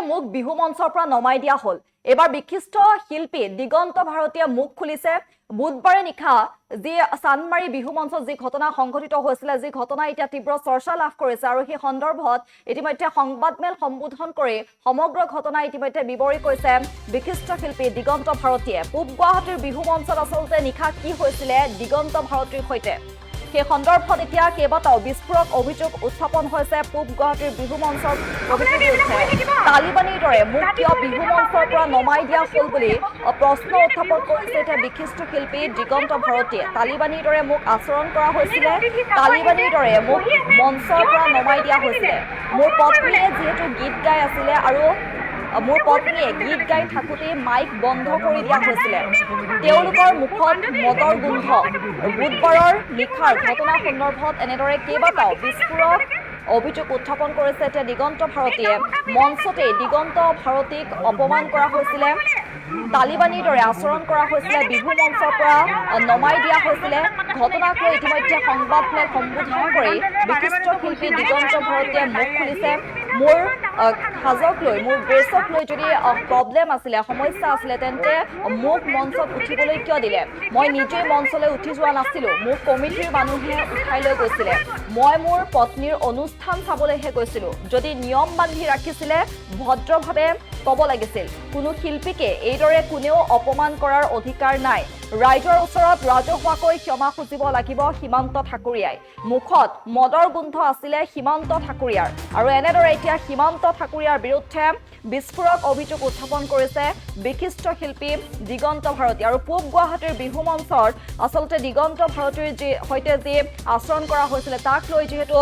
মুখ বিহু মঞ্চৰ পৰা নমাই দিয়া হ'ল। এবাৰ বিশিষ্ট শিল্পী দিগন্ত ভাৰতীয়ে মুখ খুলিছে। বুধবাৰে নিশা যি চানমাৰী বিহু মঞ্চত যি ঘটনা সংঘটিত হৈছিল, যি ঘটনা এতিয়া তীব্ৰ চৰ্চা লাভ কৰিছে আৰু সেই সন্দৰ্ভত ইতিমধ্যে সংবাদমেল সম্বোধন কৰি সমগ্ৰ ঘটনা ইতিমধ্যে বিৱৰি কৈছে বিশিষ্ট শিল্পী দিগন্ত ভাৰতীয়ে। পূব গুৱাহাটীৰ বিহু মঞ্চত আচলতে নিশা কি হৈছিলে দিগন্ত ভাৰতীৰ সৈতে, সেই সন্দৰ্ভত এতিয়া কেইবাটাও বিস্ফোৰক অভিযোগ উত্থাপন হৈছে পূব গুৱাহাটীৰ বিহু মঞ্চৰ তালিবানীৰ দৰে মুখ কিয় বিহু মঞ্চৰ পৰা নমাই দিয়া হ'ল বুলি প্ৰশ্ন উত্থাপন কৰিছে এতিয়া বিশিষ্ট শিল্পী দিগন্ত ভাৰতীয়ে। তালিবানীৰ দৰে মোক আচৰণ কৰা হৈছিলে, তালিবানীৰ দৰে মোক মঞ্চৰ পৰা নমাই দিয়া হৈছিলে। মোৰ পত্নীয়ে যিহেতু গীত গাই আছিলে আৰু মোৰ পত্নীয়ে গীত গাই থাকোঁতে মাইক বন্ধ কৰি দিয়া হৈছিলে। তেওঁলোকৰ মুখত মদৰ গোন্ধ। বুধবাৰৰ নিশাৰ ঘটনা সন্দৰ্ভত এনেদৰে কেইবাটাও বিস্ফোৰক অভিযোগ উত্থাপন কৰিছে এতিয়া দিগন্ত ভাৰতীয়ে। মঞ্চতেই দিগন্ত ভাৰতীক অপমান কৰা হৈছিলে, তালিবানীৰ দৰে আচৰণ কৰা হৈছিলে, বিহু মঞ্চৰ পৰা নমাই দিয়া হৈছিলে। ঘটনাক লৈ ইতিমধ্যে সংবাদমেল সম্বোধন কৰি বিশিষ্ট শিল্পী দিগন্ত ভাৰতীয়ে মুখ খুলিছে। মোৰ সাজক লৈ, মোৰ ড্ৰেছক লৈ যদি প্ৰব্লেম আছিলে, সমস্যা আছিলে, তেন্তে মোক মঞ্চত উঠিবলৈ কিয় দিলে? মই নিজেই মঞ্চলৈ উঠি যোৱা নাছিলোঁ, মোক কমিটিৰ মানুহে উঠাই লৈ গৈছিলে। মই মোৰ পত্নীৰ অনুষ্ঠান চাবলৈহে গৈছিলোঁ। যদি নিয়ম বান্ধি ৰাখিছিলে ভদ্ৰভাৱে ক'ব লাগিছিল। কোনো শিল্পীকে এইদৰে কোনেও অপমান কৰাৰ অধিকাৰ নাই। ৰাইজৰ ওচৰত ৰাজহুৱাকৈ ক্ষমা খুজিব লাগিব সীমান্ত ঠাকুৰীয়াই। মুখত মদৰ গোন্ধ আছিলে সীমান্ত ঠাকুৰীয়াৰ আৰু এনেদৰে এতিয়া সীমান্ত ঠাকুৰীয়াৰ বিৰুদ্ধে বিস্ফোৰক অভিযোগ উত্থাপন কৰিছে বিশিষ্ট শিল্পী দিগন্ত ভাৰতী। আৰু পূব গুৱাহাটীৰ বিহু মঞ্চত আচলতে দিগন্ত ভাৰতীৰ সৈতে যি আচৰণ কৰা হৈছিলে তাক লৈ যিহেতু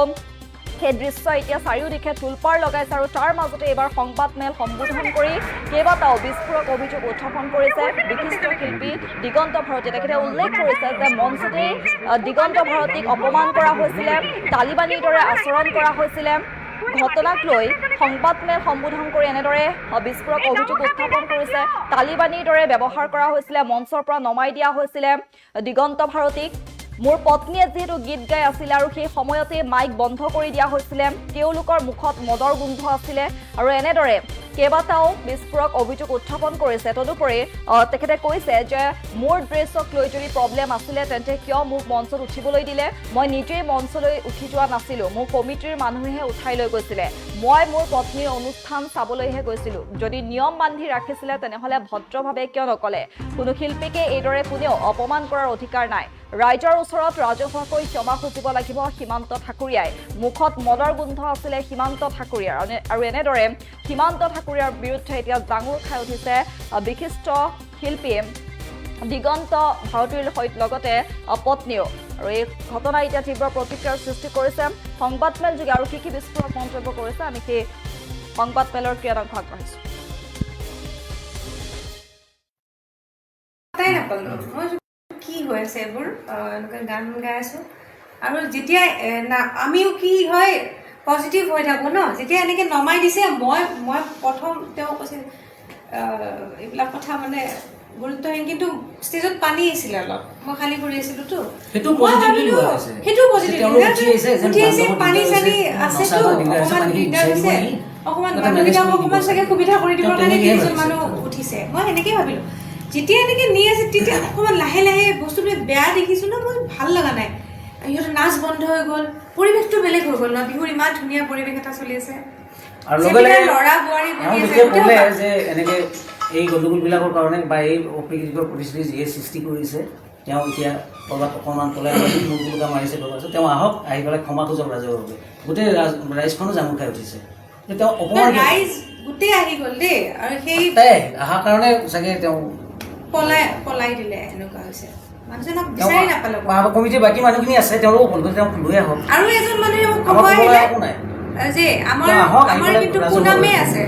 সেই দৃশ্য এতিয়া চাৰিওদিশে তোলপাৰ লগাইছে আৰু তাৰ মাজতে এইবাৰ সংবাদমেল সম্বোধন কৰি কেইবাটাও বিস্ফোৰক অভিযোগ উত্থাপন কৰিছে বিশিষ্ট শিল্পী দিগন্ত ভাৰতীয়ে। তেখেতে উল্লেখ কৰিছে যে মঞ্চতেই দিগন্ত ভাৰতীক অপমান কৰা হৈছিলে, তালিবানীৰ দৰে আচৰণ কৰা হৈছিলে। ঘটনাক লৈ সংবাদমেল সম্বোধন কৰি এনেদৰে বিস্ফোৰক অভিযোগ উত্থাপন কৰিছে। তালিবানীৰ দৰে ব্যৱহাৰ কৰা হৈছিলে, মঞ্চৰ পৰা নমাই দিয়া হৈছিলে দিগন্ত ভাৰতীক। মোৰ পত্নীয়ে যিহেতু গীত গাই আছিলে আৰু সেই সময়তে মাইক বন্ধ কৰি দিয়া হৈছিলে, তেওঁলোকৰ মুখত মদৰ গোন্ধ আছিলে আৰু এনেদৰে কেইবাটাও বিস্ফোৰক অভিযোগ উত্থাপন কৰিছে। তদুপৰি তেখেতে কৈছে যে মোৰ ড্ৰেছক লৈ যদি প্ৰব্লেম আছিলে তেন্তে কিয় মোক মঞ্চত উঠিবলৈ দিলে? মই নিজেই মঞ্চলৈ উঠি যোৱা নাছিলোঁ, মোক কমিটিৰ মানুহেহে উঠাই লৈ গৈছিলে। মই মোৰ পত্নীৰ অনুষ্ঠান চাবলৈহে গৈছিলোঁ। যদি নিয়ম বান্ধি ৰাখিছিলে তেনেহ'লে ভদ্ৰভাৱে কিয় নক'লে? কোনো শিল্পীকে এইদৰে কোনেও অপমান কৰাৰ অধিকাৰ নাই। ৰাইজৰ ওচৰত ৰাজহুৱাকৈ ক্ষমা খুজিব লাগিব সীমান্ত ঠাকুৰীয়াই। মুখত মদৰ গোন্ধ আছিলে সীমান্ত ঠাকুৰীয়াৰ আৰু এনেদৰে সীমান্ত ঠাকুৰীয়াৰ বিৰুদ্ধে এতিয়া ডাঙৰ খাই উঠিছে বিশিষ্ট শিল্পী দিগন্ত ভাৰতীৰ লগতে পত্নীও। আৰু এই ঘটনা এতিয়া তীব্ৰ প্ৰতিক্ৰিয়াৰ সৃষ্টি কৰিছে সংবাদমেল যোগে। আৰু কি বিস্ফোৰক মন্তব্য কৰিছে আমি সেই সংবাদমেলৰ ক্ৰিয়াদাংশ আগবঢ়াইছোঁ। কি হৈ আছে এইবোৰ এনেকৈ গান গাই আছোঁ আৰু যেতিয়া আমিও কি হয় পজিটিভ হৈ থাকোঁ ন। যেতিয়া এনেকৈ নমাই দিছে মই প্ৰথম তেওঁ কৈছিল এইবিলাক কথা মানে গুৰুত্বহীন, কিন্তু ষ্টেজত পানী আহিছিলে অলপ, মই খালী কৰি আছিলোঁতো, মই ভাবিলোঁ সেইটো পজিটিভ উঠি আহিছে, পানী চানী আছেতো, অকণমান দিগদাৰ হৈছে, অকণমান মানুহকেইটাক অকণমান চাগে সুবিধা কৰি দিবৰ কাৰণে কেইজন মানুহ উঠিছে, মই সেনেকেই ভাবিলোঁ। যেতিয়া এনেকৈ নি আছে তেতিয়া অকণমান লাহে লাহে বস্তুবিলাক বেয়া দেখিছোঁ ন, মই ভাল লগা নাই। সিহঁতৰ নাচ বন্ধ হৈ গ'ল, পৰিৱেশটো বেলেগ হৈ গ'ল ন। বিহুৰ ইমান ধুনীয়া পৰিৱেশ এটা চলি আছে, ল'ৰা বোৱাৰী বহি আছে। এনেকৈ এই গণ্ডগোলবিলাকৰ কাৰণে বা এই অপ্ৰীতিকৰ পৰিস্থিতি যিয়ে সৃষ্টি কৰিছে, তেওঁ এতিয়া ক'ৰবাত অকণমান ক'লে মূলগুলকা মাৰিছে ক'ৰবাত, তেওঁ আহক, আহি পেলাই ক্ষমা খোজক ৰাজহুৱাভাৱে। গোটেই ৰাইজখনো জামু খাই উঠিছে। তেওঁ অপমান ৰাইজ গোটেই আহি গ'ল দেই, আৰু সেই অহাৰ কাৰণে চাগে তেওঁ পলাই দিলে, এনেকুৱা হৈছে। মানুহজনক বিচাৰি নাপালো। কমিটিৰ বাকী মানুহখিনি আছে, তেওঁলোকো ফোন কৰি তেওঁক লৈ আহক। আৰু এজন মানুহে মোক ক'ব আহিলে যে আমাৰ কিন্তু সুনামে আছে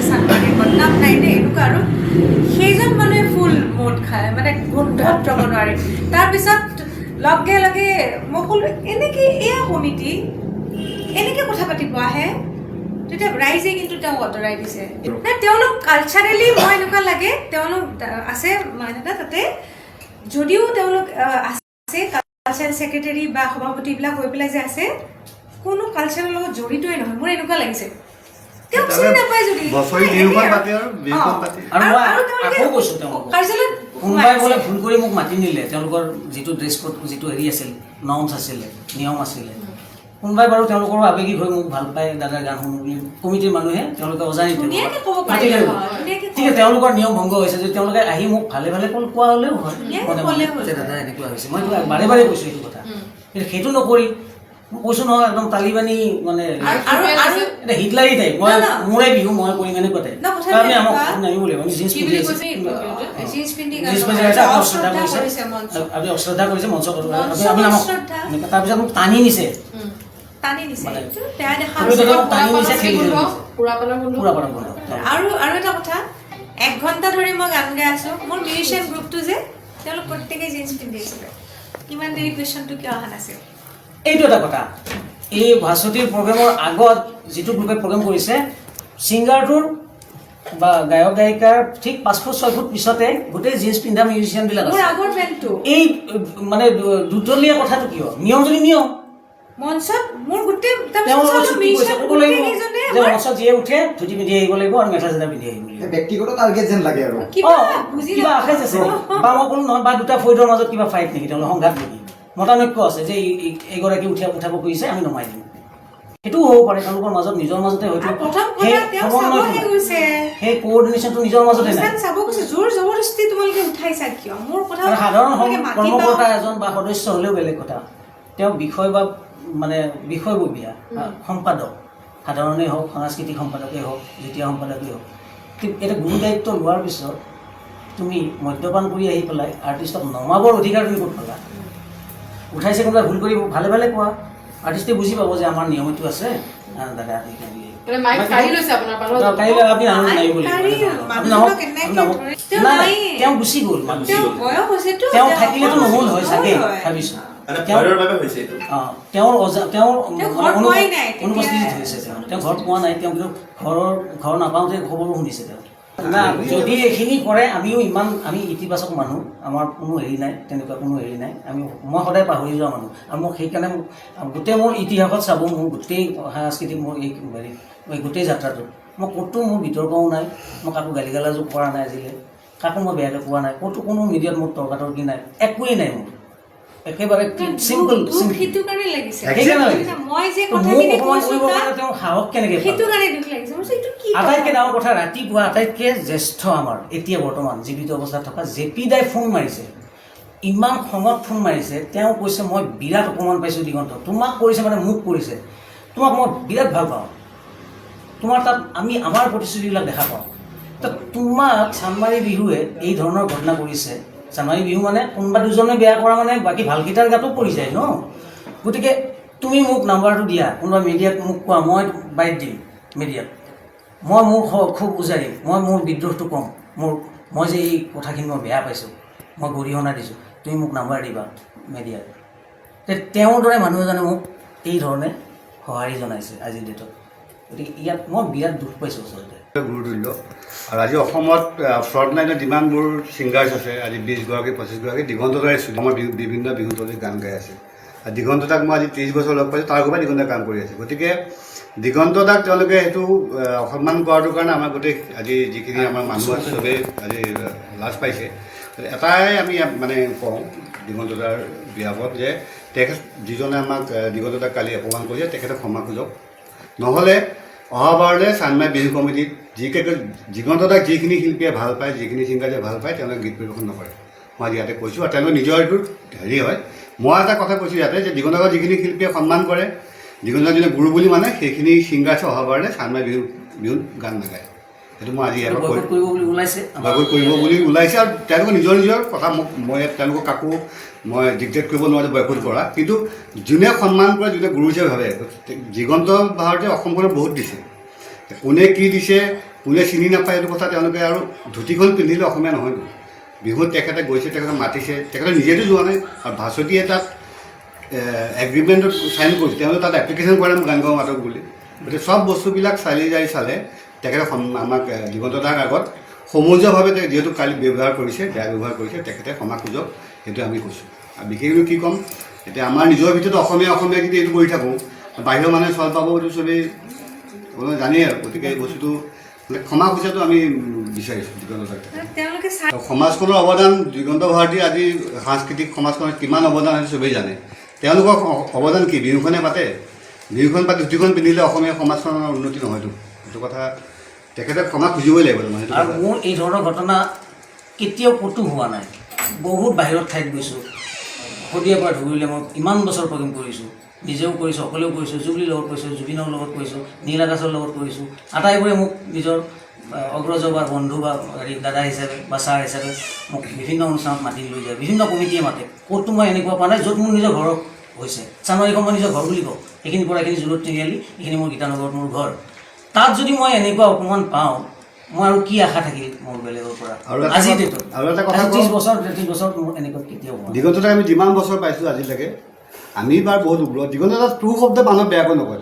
চানমাৰীৰ, বদনাম নাই দেই, এনেকুৱা। আৰু সেইজন মানুহে ফুল মদ খায়, মানে গোন্ধত ৰ'ব নোৱাৰে। তাৰপিছত লগে লগে মই ক'লো এনেকৈ এয়া কমিটি এনেকৈ কথা পাতিব আহে, তেতিয়া ৰাইজে কিন্তু তেওঁক আঁতৰাই দিছে। তেওঁলোক কালচাৰেলি মই এনেকুৱা লাগে তেওঁলোক আছে মানে তাতে, যদিও তেওঁলোক আছে কালচাৰেল ছেক্ৰেটাৰী বা সভাপতিবিলাক হৈ পেলাই যে আছে, কোনো কালচাৰৰ লগত জড়িতই নহয়, মোৰ এনেকুৱা লাগিছে। তেওঁক চিনি নাপায় যদি বছৰি বিহুখন পাতে আৰু বিহুখন পাতে আৰু মই আৰু তেওঁলোকে আকৌ কৈছোঁ তেওঁলোকক কাৰ্যালয়ত কোনোবাই বোলে ভুল কৰি মোক মাতি নিলে তেওঁলোকৰ যিটো ড্ৰেছ কোড যিটো হেৰি আছিল নৰ্মছ আছিলে নিয়ম আছিলে কোনোবাই বাৰু তেওঁলোকৰ আৱেগিক হৈ মোক ভাল পায় দাদাৰ গান শুনো বুলি কমিটিৰ মানুহে তেওঁলোকে অজানিতে ধুনীয়াকে ক'ব মাতি পাৰিলে লৈ হয়, ধুনীয়াকে ঠিক আছে তেওঁলোকৰ নিয়ম ভংগ হৈছে যদি তেওঁলোকে আহি মোক ভালে ভালে কোৱা হ'লেও হয় ধুনীয়াকে মনে ক'লে মনে হ'ল। যে দাদা এনেকুৱা হৈছে মই বাৰে বাৰে কৈছোঁ এইটো কথা কিন্তু সেইটো নকৰি মই কৈছোঁ নহয় একদম তালিবানী মানে আৰু এটা হিটলাৰী টাইপ মই না, না। মোৰে বিহু মই কৰিম এনেকুৱা টাইপ না, কথাটো আমি আমাক এনেকুৱা। নামিব লাগিব আমি জিন্স কি পিন্ধি বুলি আছোঁ কৈছে জিন্স পিন্ধি গান জিন্স গায়। পিন্ধি আছে আপুনি অশ্ৰদ্ধা অশ্ৰদ্ধা কৰিছে কৰিছে মঞ্চত। আপুনি অশ্ৰদ্ধা কৰিছে মঞ্চ মঞ্চত আপুনি আমাক অশ্ৰদ্ধা। তাৰপিছত মোক টানি নিছে টানি দিছে মানে- এইটো বেয়া দেখা আপুনি হৈছে। যদি টানি নিছে খেলি দিছে পুৰাপানৰ গোন্ধ পুৰা পৰা বন্ধ আৰু এটা কথা 1 ঘণ্টা ধৰি মই গান গাই আছো মোৰ মিউজিচিয়ান গ্ৰুপটো যে তেওঁলোক প্ৰত্যেকেই জিন্স পিন্ধি আছিলে কিমান দেৰি কুৱেশ্যনটো কিয় অহা নাছিল এইটো এটা কথা এই ভাস্বতীৰ প্ৰগ্ৰেমৰ আগত যিটো গ্ৰুপে প্ৰগ্ৰেম কৰিছে ছিংগাৰটোৰ বা গায়ক গায়িকাৰ ঠিক 5 ফুট 6 ফুট পিছতে গোটেই জিন্স পিন্ধা মিউজিচিয়ানবিলাক মোৰ আছে আগৰ বেণ্ডটো এই মানে দুতলীয়া কথাটো কিয় নিয়ম যদি নিয়ম মঞ্চত মোৰ গোটেই তেওঁলোকে তাৰপিছত চুক্তি কৰিছে ক'ব লাগিব গোটেইকেইজনে যে আমাৰ মঞ্চত যিয়ে উঠে ধুতি পিন্ধি আহিব লাগিব আৰু মেখেলা চাদৰ পিন্ধি আহিব লাগিব ব্যক্তিগত টাৰ্গেট যেন লাগে আৰু কিবা বুজি কিবা নাপাওঁ। আশাইছ আছে বা মই কোনো নহয় বা দুটা ফৈদৰ মাজত কিবা ফাইট নেকি তেওঁলোকৰ সংঘাত নেকি মতানৈক্য আছে যে এইগৰাকী উঠাব খুজিছে আমি নমাই দিম সেইটোও হ'ব পাৰে তেওঁলোকৰ মাজত নিজৰ মাজতে হয়তো আৰু প্ৰথম সেই কথা তেওঁ সমন্বয়টো চাবহে নাই। গৈছে সেই কোঅৰ্ডিনেশ্যনটো নিজৰ মাজতে নাই অনুষ্ঠান চাব গৈছে জোৰ জবৰদস্তি তোমালোকে উঠাইছা কিয় মোৰ কথা আৰু সাধাৰণ তোমালোকে মাতিবা। কৰ্মকৰ্তা এজন বা সদস্য হ'লেও বেলেগ কথা তেওঁ বিষয় বা মানে বিষয়ববীয়া সম্পাদক সাধাৰণেই হওক সাংস্কৃতিক সম্পাদকেই হওক যেতিয়া সম্পাদকেই হওক কিন্তু এটা গুৰু দায়িত্ব লোৱাৰ পিছত তুমি মদ্যপান কৰি আহি পেলাই আৰ্টিষ্টক নমাবৰ অধিকাৰ তুমি ক'ত পালা উঠাইছে কোনোবাই ভুল কৰি ভালে ভালে কোৱা আৰ্টিষ্টে বুজি পাব যে আমাৰ নিয়ম এইটো আছে দাদা মানে মাইক কাঢ়ি লৈছে আপোনাৰ পৰা কাইলৈ আপুনি আনন্দ নাহিব কাঢ়ি মানুহজনক এনেকে ধৰি- তেওঁ নাই। তেওঁ গুচি গ'ল তেওঁ বয়স হৈছেতো তেওঁ থাকিলেতো নহ'ল হয় চাগে হয়। ভাবিছোঁ মানে ভয়ৰ বাবে হৈছে এইটো তেওঁৰ তেওঁৰ তেওঁ ঘৰত পোৱাই নাই তেতিয়া। অনুপস্থিতিত হৈছে তেওঁ ঘৰত পোৱা নাই তেওঁ কিন্তু ঘৰ নাপাওঁতে খবৰো শুনিছে তেওঁ না যদি এইখিনি কৰে আমিও ইমান আমি ইতিবাচক মানুহ আমাৰ কোনো হেৰি নাই তেনেকুৱা কোনো হেৰি নাই মই সদায় পাহৰি যোৱা মানুহ আৰু মোক সেইকাৰণে গোটেই মোৰ ইতিহাসত চাব মোৰ গোটেই সাংস্কৃতিক মোৰ এই গোটেই যাত্ৰাটো মই ক'তো মোৰ বিতৰ্কও নাই মই কাকো গালি গালাজো কৰা নাই আজিলৈ কাকো মই বেয়াকৈ কোৱা নাই ক'তো কোনো মিডিয়াত মোৰ তৰ্কাতৰ্কি নাই একোৱেই নাই মোৰ একেবাৰে চিম্পল দুখ সেইটো কাৰণে লাগিছে সেইকাৰণে লাগিছে মই যে মোক কথাখিনি অপমান কৈছো কৰিবৰ তাক কাৰণে তেওঁ সাহস কেনেকৈ পালে? সেইটো কাৰণে দুখ লাগিছে মই কৈছো, এইটো কি আটাইতকৈ কথা? ডাঙৰ কথা ৰাতিপুৱা আটাইতকৈ জ্যেষ্ঠ আমাৰ এতিয়া বৰ্তমান জীৱিত অৱস্থাত থকা জেপি দাই ফোন মাৰিছে ইমান খঙত ফোন মাৰিছে তেওঁ কৈছে মই বিৰাট অপমান পাইছোঁ দিগন্ত তোমাক কৰিছে মানে মোক কৰিছে তোমাক মই বিৰাট ভাল পাওঁ তোমাৰ তাত আমি আমাৰ প্ৰতিশ্ৰুতিবিলাক দেখা পাওঁ তো তোমাক চানমাৰী বিহুৱে এই ধৰণৰ ঘটনা কৰিছে চানমাৰী বিহু মানে কোনোবা দুজনে বেয়া কৰা মানে বাকী ভালকেইটাৰ গাতো পৰি যায় ন গতিকে তুমি মোক নাম্বাৰটো দিয়া কোনোবা মিডিয়াক মোক কোৱা মই বাইট দিম মিডিয়াত মই মোৰ খুব উজাৰিম মই মোৰ বিদ্ৰোহটো ক'ম মই যে এই কথাখিনি মই বেয়া পাইছোঁ মই গৰিহণা দিছোঁ তুমি মোক নাম্বাৰ দিবা মিডিয়াত তেওঁৰ দৰে মানুহ এজনে মোক এই ধৰণে সঁহাৰি জনাইছে আজিৰ ডেটত গতিকে ইয়াত মই বিৰাট দুখ পাইছোঁ আচলতে গুৰুতুল্য আৰু আজি অসমত ফ্ৰণ্টলাইনত যিমানবোৰ ছিংগাৰ্ছ আছে আজি 20গৰাকী 25গৰাকী দিগন্ত দাই অসমৰ বিভিন্ন বিহুতলী গান গাই আছে আৰু দিগন্ত দাক মই আজি 30 বছৰ লগ পাইছোঁ তাৰ আগৰ পৰা দিগন্ত কাম কৰি আছে গতিকে দিগন্ত দাক তেওঁলোকে সেইটো সন্মান কৰাটোৰ কাৰণে আমাৰ গোটেই আজি যিখিনি আমাৰ মানুহ আছে চবেই আজি লাজ পাইছে এটাই আমি মানে কওঁ দিগন্ত দাৰ বিয়াপত যে তেখেত যিজনে আমাক দিগন্ত দাক কালি অপমান কৰিছে তেখেতক ক্ষমা খোজক নহ'লে অহাবাৰলৈ চানমাৰী বিহু কমিটিত দিগন্ত দাক যিখিনি শিল্পীয়ে ভাল পায় যিখিনি ছিংগাৰে ভাল পায় তেওঁলোকে গীত পৰিৱেশন নকৰে মই আজি ইয়াতে কৈছোঁ আৰু তেওঁলোকে নিজৰ এইটো হেৰি হয় মই এটা কথা কৈছোঁ ইয়াতে যে দিগন্ত দাক যিখিনি শিল্পীয়ে সন্মান কৰে দিগন্ত দাক যোনে গুৰু বুলি মানে সেইখিনি ছিংগাৰ্ছে অহাবাৰলৈ চানমাৰী বিহুত গান নাগায় সেইটো মই আজি ইয়াৰ পৰা বয়কট কৰিব বুলি ওলাইছে বাগত কৰিব বুলি ওলাইছে আৰু তেওঁলোকে নিজৰ কথা মই তেওঁলোকক কাকো মই ডিক্টেট কৰিব নোৱাৰোঁ বয়কট কৰা কিন্তু যোনে সন্মান কৰে যোনে গুৰু হিচাপে ভাবে দিগন্ত ভাৰতে অসমখনত বহুত দিছে কোনে কি দিছে কোনে চিনি নাপায় এইটো কথা তেওঁলোকে আৰু ধুতিখন পিন্ধিলে অসমীয়া নহয়তো বিহুত তেখেতে গৈছে তেখেতে মাতিছে তেখেতে নিজেতো যোৱা নাই আৰু ভাস্বতীয়ে তাত এগ্ৰিমেণ্টত চাইন কৰিছে তেওঁলোকে তাত এপ্লিকেশ্যন কৰে মোক গান গাওঁ মাতক বুলি গতিকে চব বস্তুবিলাক চালি জাৰি চালে তেখেতে আমাক দিগন্ত দাৰ আগত সমজুৱাভাৱে যিহেতু কালি ব্যৱহাৰ কৰিছে বেয়া ব্যৱহাৰ কৰিছে তেখেতে ক্ষমা খোজক সেইটো আমি কৈছোঁ আৰু বিশেষকৈ কি ক'ম এতিয়া আমাৰ নিজৰ ভিতৰত অসমীয়া যদি এইটো কৰি থাকোঁ বাহিৰৰ মানুহে চল পাব এইটো চবেই আপোনালোকে জানেই আৰু গতিকে এই বস্তুটো মানে ক্ষমা খুচাটো আমি বিচাৰিছোঁ দিগন্ত দাক। তেওঁলোকে চাই সমাজখনৰ অৱদান দিগন্ত ভাৰতী আজি সাংস্কৃতিক সমাজখনত কিমান অৱদান আছে চবেই জানে। তেওঁলোকৰ অৱদান কি? বিহুখনে পাতে, বিহুখন পাতি ধুতিখন পিন্ধিলে অসমীয়া সমাজখনৰ উন্নতি নহয়তো। সেইটো কথা তেখেতে ক্ষমা খুজিবই লাগিব তাৰমানে সেইটো আৰু কথা। মোৰ এই ধৰণৰ ঘটনা কেতিয়াও ক'তো হোৱা নাই। বহুত বাহিৰত ঠাইত গৈছোঁ, শদিয়াৰ পৰা ধুবুৰীলৈ মই ইমান বছৰ প্ৰগ্ৰেম কৰিছোঁ, নিজেও কৰিছোঁ, অকলেও কৰিছোঁ, জুবলিৰ লগত কৰিছোঁ, জুবিনৰ লগত কৰিছোঁ, নীল আকাশৰ লগত কৰিছোঁ। আটাইবোৰে মোক নিজৰ অগ্ৰজ বা বন্ধু বা হেৰি দাদা হিচাপে বা ছাৰ হিচাপে মোক বিভিন্ন অনুষ্ঠানত মাতি লৈ যায়, বিভিন্ন কমিটিয়ে মাতে। ক'তো মই এনেকুৱা পোৱা নাই য'ত মোৰ নিজৰ ঘৰ হৈছে। চানমাৰিখন মই নিজৰ ঘৰ বুলি কওঁ। এইখিনিৰ পৰা এইখিনি জোৰত তিনিআলি, এইখিনি মোৰ গীতানগৰত মোৰ ঘৰ। তাত যদি মই এনেকুৱা অপমান পাওঁ, মই আৰু কি আশা থাকিল মোৰ বেলেগৰ পৰা? আজি ডেটত আৰু এটা কথা 30 বছৰ 33 বছৰ মোৰ এনেকুৱা কেতিয়াও হোৱা নাই। দিগন্ত দাক আমি যিমান বছৰ পাইছোঁ আজিলৈকে, আমি বাৰু বহুত উগ্ৰ। দিগন্ত দাক ট্ৰু শব্দ মানুহ বেয়াকৈ নকয়,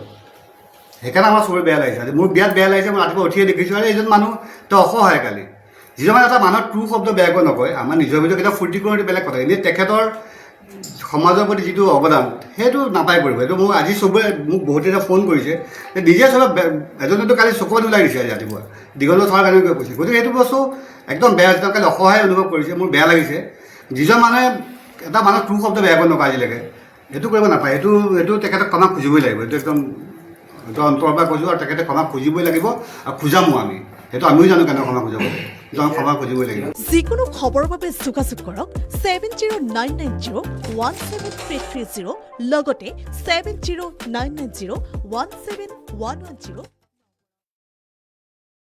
সেইকাৰণে আমাৰ চবৰে বেয়া লাগিছে। আজি মোৰ বিৰাট বেয়া লাগিছে। মই ৰাতিপুৱা উঠিয়ে দেখিছোঁ আৰু এইজন মানুহ তেওঁ অসহায় কালি। যিজন মানে এটা মানুহৰ ট্ৰু শব্দ বেয়াকৈ নকয়, আমাৰ নিজৰ ভিতৰত কেতিয়াও ফূৰ্তি কৰোঁ বেলেগ কথা। এনেই তেখেতৰ সমাজৰ প্ৰতি যিটো অৱদান সেইটো নাপাই কৰিব। এইটো মোক আজি চবৰে মোক বহুতে এটা ফোন কৰিছে যে নিজে চবে এজনেতো কালি চকুত ওলাই দিছে আজি ৰাতিপুৱা দিগন্ত থকাৰ কাৰণে কৈছে। গতিকে সেইটো বস্তু একদম বেয়া। তেওঁ কালি অসহায় অনুভৱ কৰিছে, মোৰ বেয়া লাগিছে। যিজন মানুহে এটা মানুহৰ ট্ৰু শব্দ বেয়াকৈ নকয় আজিলৈকে, সেইটো কৰিব নাপায়। এইটো তেখেতক ক্ষমা খুজিবই লাগিব। এইটো একদম অন্তৰৰ পৰা কৈছোঁ আৰু তেখেতে ক্ষমা খুজিবই লাগিব আৰু খোজামো আমি। সেইটো আমিও জানো কেনেকৈ ক্ষমা খুজাব লাগে, কিন্তু আমি ক্ষমা খুজিবই লাগিব। যিকোনো খবৰৰ বাবে যোগাযোগ কৰক 7099017330 লগতে 7099017110।